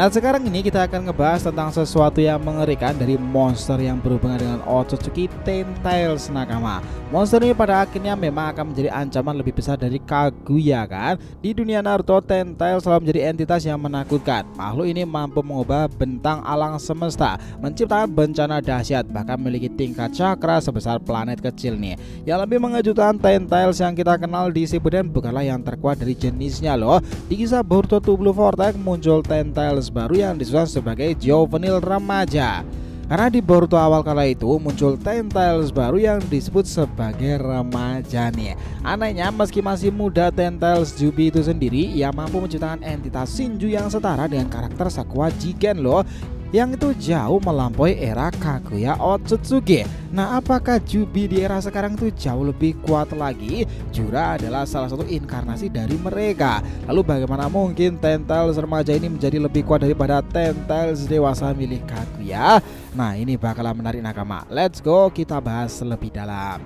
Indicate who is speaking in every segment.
Speaker 1: Nah sekarang ini kita akan ngebahas tentang sesuatu yang mengerikan dari monster yang berhubungan dengan Otsutsuki Tentails nakama. Monster ini pada akhirnya memang akan menjadi ancaman lebih besar dari Kaguya kan. Di dunia Naruto, Tentails selalu menjadi entitas yang menakutkan. Makhluk ini mampu mengubah bentang alam semesta, menciptakan bencana dahsyat, bahkan memiliki tingkat cakra sebesar planet kecil nih. Yang lebih mengejutkan, Tentails yang kita kenal di Shippuden bukanlah yang terkuat dari jenisnya loh. Di kisah Boruto 2 Blue Vortex muncul Tentails baru yang disusun sebagai juvenil remaja. Karena di Boruto awal kala itu muncul Tentails baru yang disebut sebagai remaja nih. Anehnya meski masih muda, Tentails Jubi itu sendiri ia mampu menciptakan entitas Shinju yang setara dengan karakter Sakura Jigen loh, yang itu jauh melampaui era Kaguya Otsutsuki. Nah apakah Jubi di era sekarang itu jauh lebih kuat lagi? Jura adalah salah satu inkarnasi dari mereka. Lalu bagaimana mungkin Tentails remaja ini menjadi lebih kuat daripada Tentails dewasa milik Kaguya? Nah ini bakalan menarik nakama. Let's go kita bahas lebih dalam.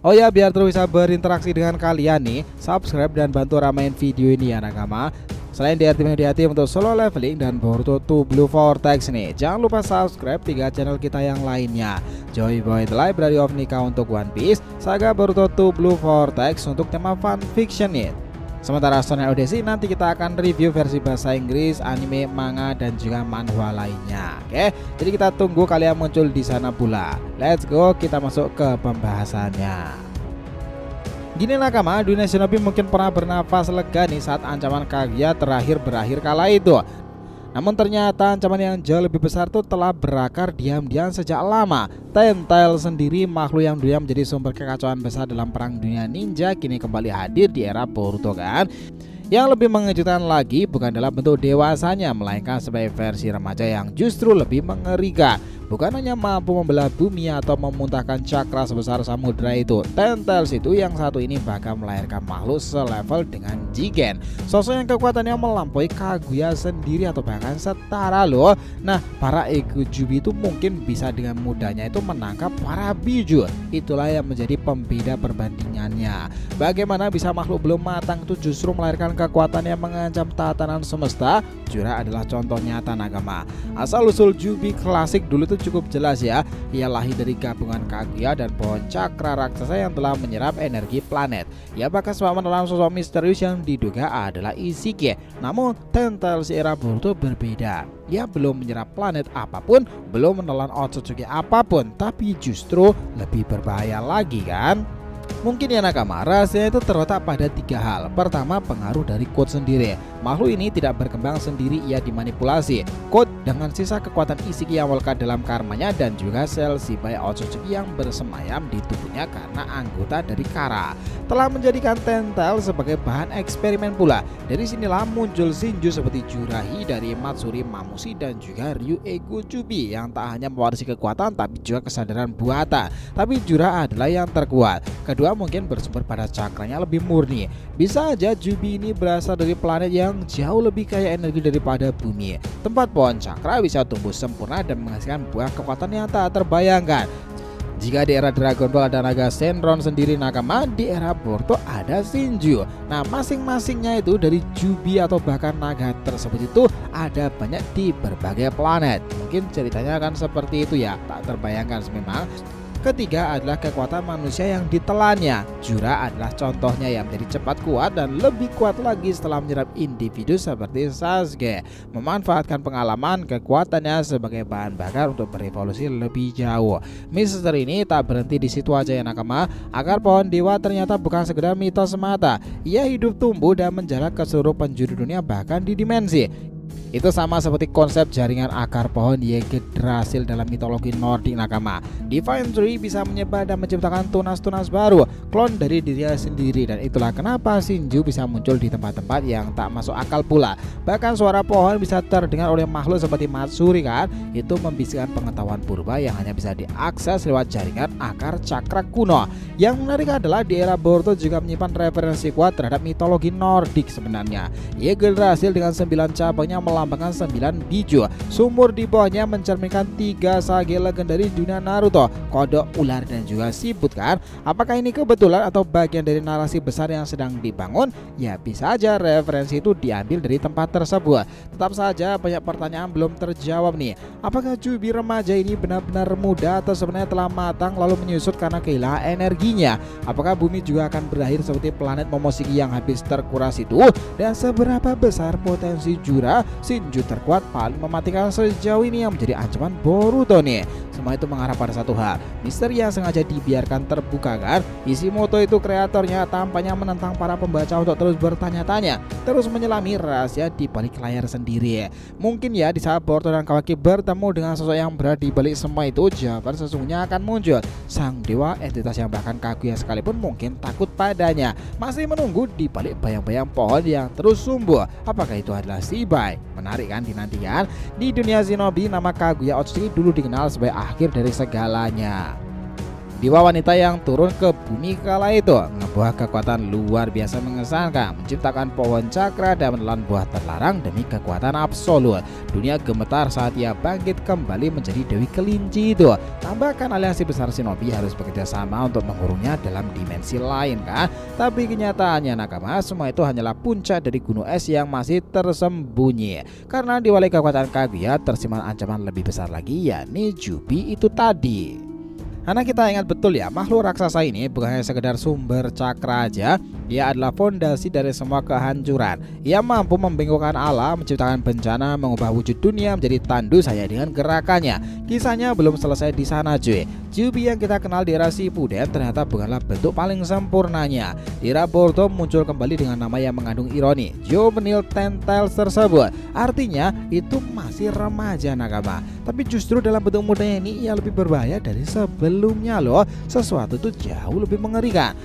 Speaker 1: Oh ya, biar terus bisa berinteraksi dengan kalian nih, subscribe dan bantu ramein video ini ya nakama. Selain di hati untuk solo leveling dan Boruto 2 Blue Vortex nih, jangan lupa subscribe 3 channel kita yang lainnya. Joy Boy The Library of Nika untuk One Piece, Saga Boruto 2 Blue Vortex untuk tema fanfiction nih. Sementara Stone Odyssey nanti kita akan review versi bahasa Inggris, anime, manga, dan juga manhwa lainnya. Oke, jadi kita tunggu kalian muncul di sana pula. Let's go, kita masuk ke pembahasannya. Gini nakama, dunia shinobi mungkin pernah bernafas lega nih saat ancaman Kaguya berakhir kala itu. Namun ternyata ancaman yang jauh lebih besar itu telah berakar diam-diam sejak lama. Tentails sendiri, makhluk yang dulunya menjadi sumber kekacauan besar dalam perang dunia ninja, kini kembali hadir di era Boruto kan. Yang lebih mengejutkan lagi bukan dalam bentuk dewasanya, melainkan sebagai versi remaja yang justru lebih mengerikan. Bukan hanya mampu membelah bumi atau memuntahkan cakra sebesar samudra itu, Tentails itu yang satu ini bahkan melahirkan makhluk selevel dengan Jigen, sosok yang kekuatannya melampaui Kaguya sendiri atau bahkan setara loh. Nah para Ego Jubi itu mungkin bisa dengan mudahnya itu menangkap para Biju. Itulah yang menjadi pembeda perbandingannya. Bagaimana bisa makhluk belum matang itu justru melahirkan kekuatan yang mengancam tatanan semesta? Jura adalah contoh nyata nakama. Asal usul Jubi klasik dulu itu cukup jelas ya. Ia lahir dari gabungan Kaguya dan pohon cakra raksasa yang telah menyerap energi planet. Ia bahkan sempat dalam sosok misterius yang diduga adalah Ishiki. Namun Tentails era Boruto berbeda. Ia belum menyerap planet apapun, belum menelan Otsutsuki apapun, tapi justru lebih berbahaya lagi kan. Mungkin ya nakama, rahasianya itu terletak pada 3 hal. Pertama, pengaruh dari Code sendiri. Makhluk ini tidak berkembang sendiri, ia dimanipulasi. Code dengan sisa kekuatan Ishiki yang melekat dalam karmanya dan juga sel Shibai Otsutsuki yang bersemayam di tubuhnya karena anggota dari Kara telah menjadikan Tentails sebagai bahan eksperimen pula. Dari sinilah muncul Shinju seperti Jurahi dari Matsuri Mamushi dan juga Ryu Ego Jubi yang tak hanya mewarisi kekuatan tapi juga kesadaran buatan. Tapi Jura adalah yang terkuat. Kedua, mungkin bersumber pada cakranya lebih murni. Bisa aja Jubi ini berasal dari planet yang jauh lebih kaya energi daripada bumi. Tempat pohon cakra bisa tumbuh sempurna dan menghasilkan buah kekuatan yang tak terbayangkan. Jika di era Dragon Ball ada naga Shenron sendiri nakama, di era Boruto ada Shinju. Nah masing-masingnya itu dari Jubi atau bahkan naga tersebut itu ada banyak di berbagai planet. Mungkin ceritanya akan seperti itu ya, tak terbayangkan memang. Ketiga adalah kekuatan manusia yang ditelannya. Jura adalah contohnya yang menjadi cepat kuat dan lebih kuat lagi setelah menyerap individu seperti Sasuke, memanfaatkan pengalaman kekuatannya sebagai bahan bakar untuk berevolusi lebih jauh. Misteri ini tak berhenti di situ aja ya nakama. Akar pohon dewa ternyata bukan sekedar mitos semata. Ia hidup, tumbuh dan menjalar ke seluruh penjuru dunia bahkan di dimensi. Itu sama seperti konsep jaringan akar pohon Yggdrasil dalam mitologi Nordik nakama. Divine Tree bisa menyebar dan menciptakan tunas-tunas baru, klon dari dirinya sendiri, dan itulah kenapa Shinju bisa muncul di tempat-tempat yang tak masuk akal pula. Bahkan suara pohon bisa terdengar oleh makhluk seperti Matsuri kan. Itu membisikkan pengetahuan purba yang hanya bisa diakses lewat jaringan akar cakra kuno. Yang menarik adalah di era Boruto juga menyimpan referensi kuat terhadap mitologi Nordik sebenarnya. Yggdrasil dengan 9 cabangnya melambangkan 9 biju. Sumur di bawahnya mencerminkan 3 sage legendaris dunia Naruto, kodok, ular, dan juga siput kan. Apakah ini kebetulan atau bagian dari narasi besar yang sedang dibangun? Ya bisa aja referensi itu diambil dari tempat tersebut. Tetap saja banyak pertanyaan belum terjawab nih. Apakah Kyuubi remaja ini benar-benar muda atau sebenarnya telah matang lalu menyusut karena kehilangan energinya? Apakah bumi juga akan berakhir seperti planet Momoshiki yang habis terkuras itu? Dan seberapa besar potensi jura Shinju terkuat paling mematikan sejauh ini yang menjadi ancaman Boruto nih? Semua itu mengarah pada satu hal, misteri yang sengaja dibiarkan terbuka kan. Ishimoto itu kreatornya tampaknya menentang para pembaca untuk terus bertanya-tanya, terus menyelami rahasia di balik layar sendiri. Mungkin ya di saat Boruto dan Kawaki bertemu dengan sosok yang berada di balik semua itu, jawaban sesungguhnya akan muncul. Sang dewa, entitas yang bahkan Kaguya sekalipun mungkin takut padanya, masih menunggu di balik bayang-bayang pohon yang terus tumbuh. Apakah itu adalah Shibai? Menarik kan dinantikan. Di dunia shinobi, nama Kaguya Otsutsuki dulu dikenal sebagai akhir dari segalanya. Dewa wanita yang turun ke bumi kala itu membuah kekuatan luar biasa mengesankan, menciptakan pohon cakra dan menelan buah terlarang demi kekuatan absolut. Dunia gemetar saat ia bangkit kembali menjadi Dewi Kelinci itu. Tambahkan aliansi besar shinobi harus bekerja sama untuk mengurungnya dalam dimensi lain kan. Tapi kenyataannya nakama, semua itu hanyalah puncak dari gunung es yang masih tersembunyi. Karena di balik kekuatan Kaguya tersimpan ancaman lebih besar lagi, yakni Kyuubi itu tadi. Karena kita ingat betul ya, makhluk raksasa ini bukan hanya sekedar sumber cakra aja, ia adalah fondasi dari semua kehancuran. Ia mampu membengkokkan alam, menciptakan bencana, mengubah wujud dunia menjadi tandus hanya dengan gerakannya. Kisahnya belum selesai di sana cuy. Kyuubi yang kita kenal di era Shippuden ternyata bukanlah bentuk paling sempurnanya. Di era Boruto muncul kembali dengan nama yang mengandung ironi, Juvenile Ten-Tails tersebut. Artinya itu masih remaja nakama. Tapi justru dalam bentuk mudanya ini ia lebih berbahaya dari sebelumnya loh. Sesuatu itu jauh lebih mengerikan.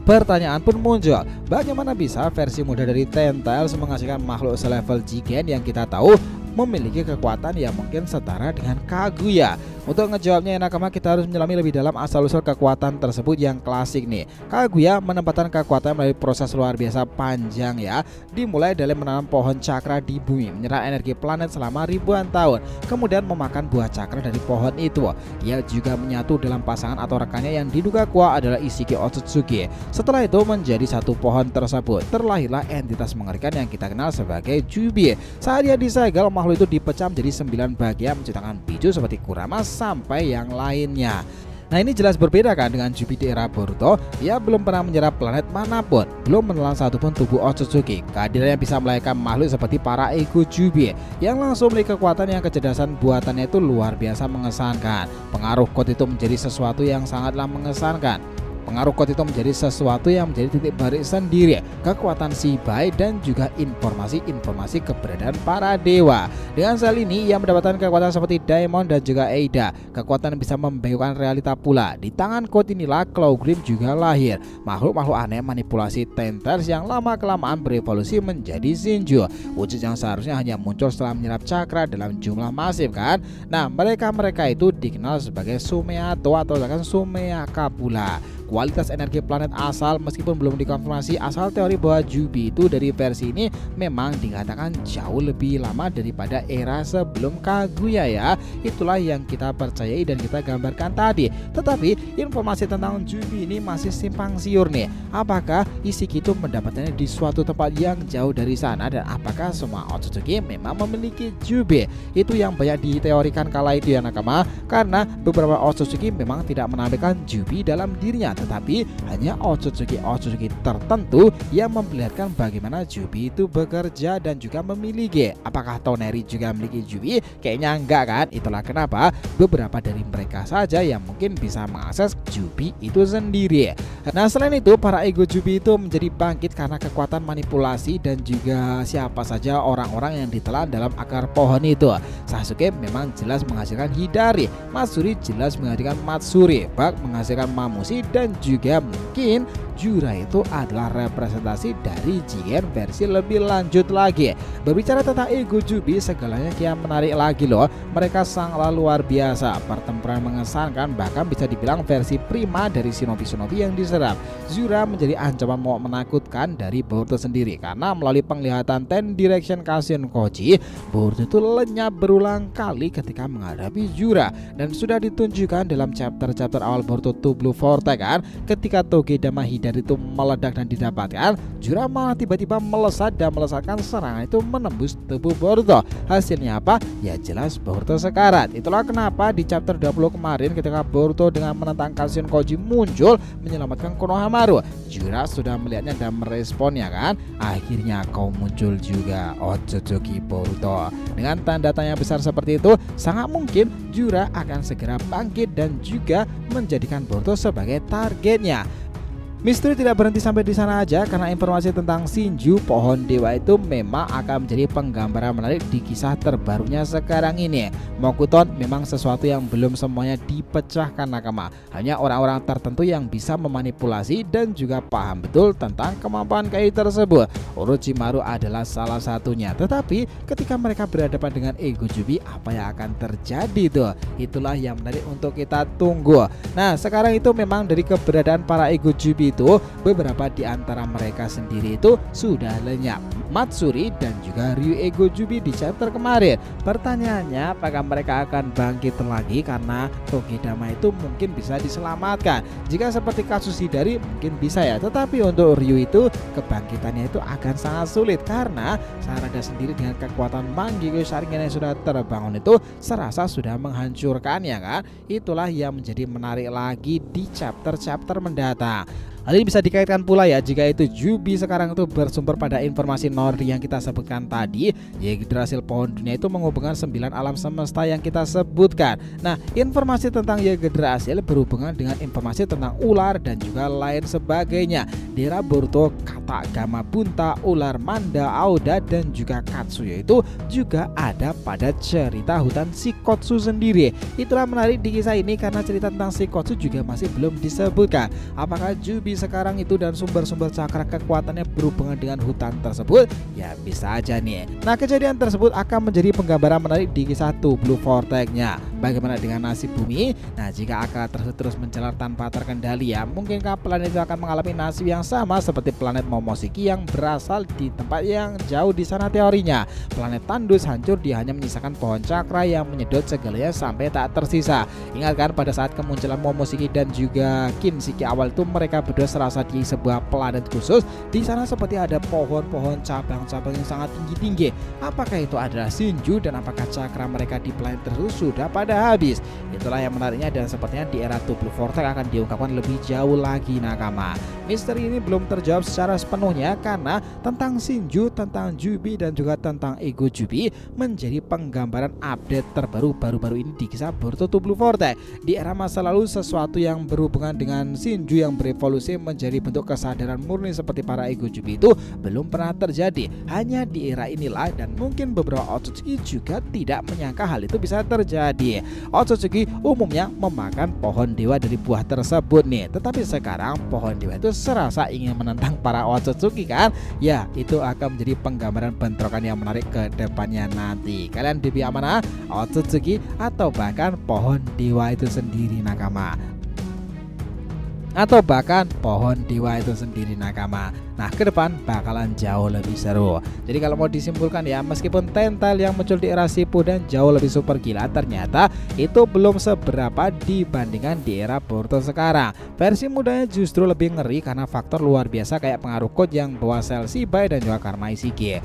Speaker 1: Pertanyaan pun muncul, bagaimana bisa versi muda dari Ten-Tails menghasilkan makhluk selevel Jigen yang kita tahu memiliki kekuatan yang mungkin setara dengan Kaguya? Untuk ngejawabnya nakama, kita harus menyelami lebih dalam asal-usul kekuatan tersebut yang klasik nih. Kaguya menempatkan kekuatan melalui proses luar biasa panjang ya. Dimulai dari menanam pohon cakra di bumi, menyerap energi planet selama ribuan tahun, kemudian memakan buah cakra dari pohon itu. Ia juga menyatu dalam pasangan atau rekannya yang diduga kuat adalah Ishiki Otsutsuki. Setelah itu menjadi satu pohon tersebut, terlahirlah entitas mengerikan yang kita kenal sebagai Kyuubi. Saat dia disegel, makhluk itu dipecah menjadi 9 bagian menciptakan biju seperti Kurama sampai yang lainnya. Nah ini jelas berbeda kan dengan Kyuubi di era Boruto. Ia belum pernah menyerap planet manapun, belum menelan satupun tubuh Otsutsuki. Kehadirannya bisa melahirkan makhluk seperti para ego Kyuubi yang langsung memiliki kekuatan yang kecerdasan buatannya itu luar biasa mengesankan. Pengaruh code itu menjadi sesuatu yang sangatlah mengesankan. Pengaruh code itu menjadi sesuatu yang menjadi titik balik sendiri, kekuatan Shibai dan juga informasi-informasi keberadaan para dewa. Dengan sel ini ia mendapatkan kekuatan seperti Daemon dan juga Eida, kekuatan yang bisa membengkokkan realita pula. Di tangan code inilah Clawgrim juga lahir, makhluk-makhluk aneh manipulasi Ten-Tails yang lama-kelamaan berevolusi menjadi Shinju, wujud yang seharusnya hanya muncul setelah menyerap cakra dalam jumlah masif kan. Nah mereka itu dikenal sebagai Sumeato atau bahkan Sumeaka pula. Kualitas energi planet asal meskipun belum dikonfirmasi, asal teori bahwa Kyuubi itu dari versi ini memang dikatakan jauh lebih lama daripada era sebelum Kaguya ya. Itulah yang kita percayai dan kita gambarkan tadi. Tetapi informasi tentang Kyuubi ini masih simpang siur nih. Apakah Ishiki itu mendapatkannya di suatu tempat yang jauh dari sana, dan apakah semua Otsutsuki memang memiliki Kyuubi? Itu yang banyak diteorikan kala itu ya nakama, karena beberapa Otsutsuki memang tidak menampilkan Kyuubi dalam dirinya. tetapi hanya Otsutsuki tertentu yang memperlihatkan bagaimana Jubi itu bekerja dan juga memiliki. Apakah Toneri juga memiliki Jubi? Kayaknya enggak kan? Itulah kenapa beberapa dari mereka saja yang mungkin bisa mengakses Jubi itu sendiri. Nah, selain itu para ego Jubi itu menjadi bangkit karena kekuatan manipulasi dan juga siapa saja orang-orang yang ditelan dalam akar pohon itu. Sasuke memang jelas menghasilkan Hidari, Matsuri jelas menghasilkan Matsuri, Bak menghasilkan Mamushi, dan juga mungkin Jura itu adalah representasi dari Jigen versi lebih lanjut lagi. Berbicara tentang ego Jubi, segalanya kian menarik lagi loh. Mereka sangatlah luar biasa, pertempuran mengesankan, bahkan bisa dibilang versi prima dari shinobi-shinobi yang diserap. Jura menjadi ancaman mau menakutkan dari Boruto sendiri karena melalui penglihatan Ten Direction Kashinkoji, Boruto itu lenyap berulang kali ketika menghadapi Jura, dan sudah ditunjukkan dalam chapter awal Boruto 2 Blue Vortex kan, ketika Togedama Hidari itu meledak dan didapatkan, Jura malah tiba-tiba melesat dan melesatkan serangan itu menembus tubuh Boruto. Hasilnya apa? Ya jelas Boruto sekarat. Itulah kenapa di chapter 20 kemarin ketika Boruto dengan menentang Kashinkoji muncul menyelamatkan Konohamaru, Jura sudah melihatnya dan meresponnya kan. Akhirnya kau muncul juga, Otsutsuki Boruto. Dengan tanda tanya besar seperti itu, sangat mungkin Jura akan segera bangkit dan juga menjadikan Boruto sebagai targetnya. Misteri tidak berhenti sampai di sana aja, karena informasi tentang Shinju pohon dewa itu memang akan menjadi penggambaran menarik di kisah terbarunya sekarang ini. Mokuton memang sesuatu yang belum semuanya dipecahkan nakama, hanya orang-orang tertentu yang bisa memanipulasi dan juga paham betul tentang kemampuan KI tersebut. Orochimaru adalah salah satunya. Tetapi ketika mereka berhadapan dengan ego Jubi, apa yang akan terjadi tuh? Itulah yang menarik untuk kita tunggu. Nah, sekarang itu memang dari keberadaan para ego Jubi itu, beberapa di antara mereka sendiri itu sudah lenyap. Matsuri dan juga Ryu ego Jubi di chapter kemarin. Pertanyaannya, apakah mereka akan bangkit lagi karena Togedama itu mungkin bisa diselamatkan? Jika seperti kasus Hidari mungkin bisa ya, tetapi untuk Ryu itu kebangkitannya itu akan sangat sulit karena Sarada sendiri dengan kekuatan Mangekyou Sharingan yang sudah terbangun itu serasa sudah menghancurkannya kan. Itulah yang menjadi menarik lagi di chapter-chapter mendatang. Hal ini bisa dikaitkan pula ya jika itu Jubi sekarang itu bersumber pada informasi Nori yang kita sebutkan tadi, yaitu hasil pohon dunia itu menghubungkan 9 alam semesta yang kita sebutkan. Nah, informasi tentang Yggdrasil berhubungan dengan informasi tentang ular dan juga lain sebagainya. Di era Boruto, kata Gama Bunta, ular Manda, Aoda, dan juga Katsuya itu juga ada pada cerita hutan Shikotsu sendiri. Itulah menarik di kisah ini karena cerita tentang Shikotsu juga masih belum disebutkan. Apakah Jubi sekarang itu dan sumber-sumber cakra kekuatannya berhubungan dengan hutan tersebut? Ya bisa aja nih. Nah, kejadian tersebut akan menjadi penggambaran menarik di kisah 2 Blue Vortex-nya. Bagaimana dengan nasib bumi? Nah, jika akal tersebut terus menjalar tanpa terkendali ya, mungkinkah planet itu akan mengalami nasib yang sama seperti planet Momoshiki yang berasal di tempat yang jauh di sana teorinya. Planet tandus hancur, dia hanya menyisakan pohon cakra yang menyedot segalanya sampai tak tersisa. Ingat kan pada saat kemunculan Momoshiki dan juga Kinshiki awal itu mereka berdua serasa di sebuah planet khusus. Di sana seperti ada pohon-pohon cabang-cabang yang sangat tinggi-tinggi. Apakah itu adalah Shinju dan apakah cakra mereka di planet tersebut sudah pada habis? Itulah yang menariknya dan sepertinya di era 2 Blue Vortex akan diungkapkan lebih jauh lagi nakama. Misteri ini belum terjawab secara sepenuhnya karena tentang Shinju, tentang Jubi dan juga tentang ego Jubi menjadi penggambaran update terbaru baru-baru ini di kisah Boruto 2 Blue Vortex. Di era masa lalu sesuatu yang berhubungan dengan Shinju yang berevolusi menjadi bentuk kesadaran murni seperti para ego Jubi itu belum pernah terjadi. Hanya di era inilah dan mungkin beberapa Otsutsuki juga tidak menyangka hal itu bisa terjadi. Otsutsuki umumnya memakan pohon dewa dari buah tersebut nih, tetapi sekarang pohon dewa itu serasa ingin menentang para Otsutsuki kan? Ya, itu akan menjadi penggambaran bentrokan yang menarik ke depannya nanti. Kalian di pihak mana? Otsutsuki atau bahkan pohon dewa itu sendiri nakama? Atau bahkan pohon dewa itu sendiri nakama. Nah, ke depan bakalan jauh lebih seru. Jadi kalau mau disimpulkan ya, meskipun Tentel yang muncul di era Shippuden jauh lebih super gila, ternyata itu belum seberapa dibandingkan di era Boruto sekarang. Versi mudanya justru lebih ngeri karena faktor luar biasa kayak pengaruh code yang bawa sel Shibai dan juga Karma Ishige.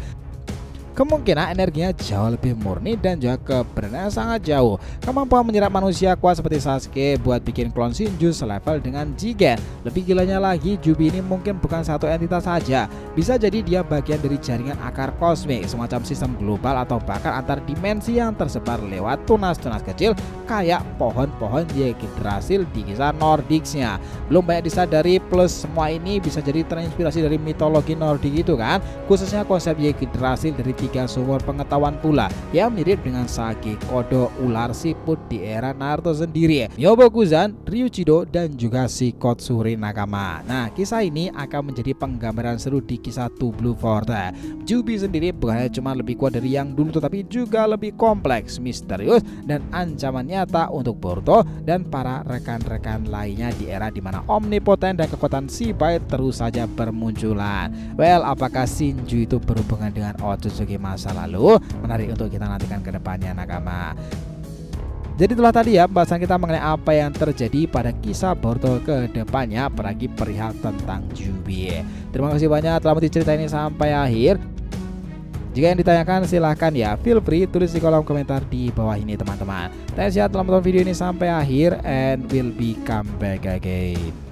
Speaker 1: kemungkinan energinya jauh lebih murni dan juga keberanian sangat jauh. Kemampuan menyerap manusia kuat seperti Sasuke buat bikin klon Shinju selevel dengan Jigen. Lebih gilanya lagi, Jubi ini mungkin bukan satu entitas saja, bisa jadi dia bagian dari jaringan akar kosmik, semacam sistem global atau bahkan antar dimensi yang tersebar lewat tunas-tunas kecil kayak pohon-pohon Yggdrasil di kisah Nordicsnya. Belum banyak disadari, plus semua ini bisa jadi terinspirasi dari mitologi Nordik itu kan, khususnya konsep Yggdrasil dari 3 sumber pengetahuan pula yang mirip dengan Sage Kodo, ular siput di era Naruto sendiri, Myobokuzan, Ryuchido, dan juga si Kotsuri Nakama. Nah, kisah ini akan menjadi penggambaran seru di kisah Two Blue Vortex. Jubi sendiri bukan hanya cuma lebih kuat dari yang dulu, tetapi juga lebih kompleks, misterius, dan ancaman nyata untuk Boruto dan para rekan-rekan lainnya di era dimana omnipoten dan kekuatan Shibai terus saja bermunculan. Well, apakah Shinju itu berhubungan dengan Otsutsuki masa lalu? Menarik untuk kita nantikan ke depannya, nakama. Jadi itulah tadi ya pembahasan kita mengenai apa yang terjadi pada kisah Boruto ke depannya, apalagi perihal tentang Jubi. Terima kasih banyak telah menonton cerita ini sampai akhir. Jika yang ditanyakan silahkan ya, feel free tulis di kolom komentar di bawah ini teman-teman. Saya telah menonton video ini sampai akhir and will be come back again.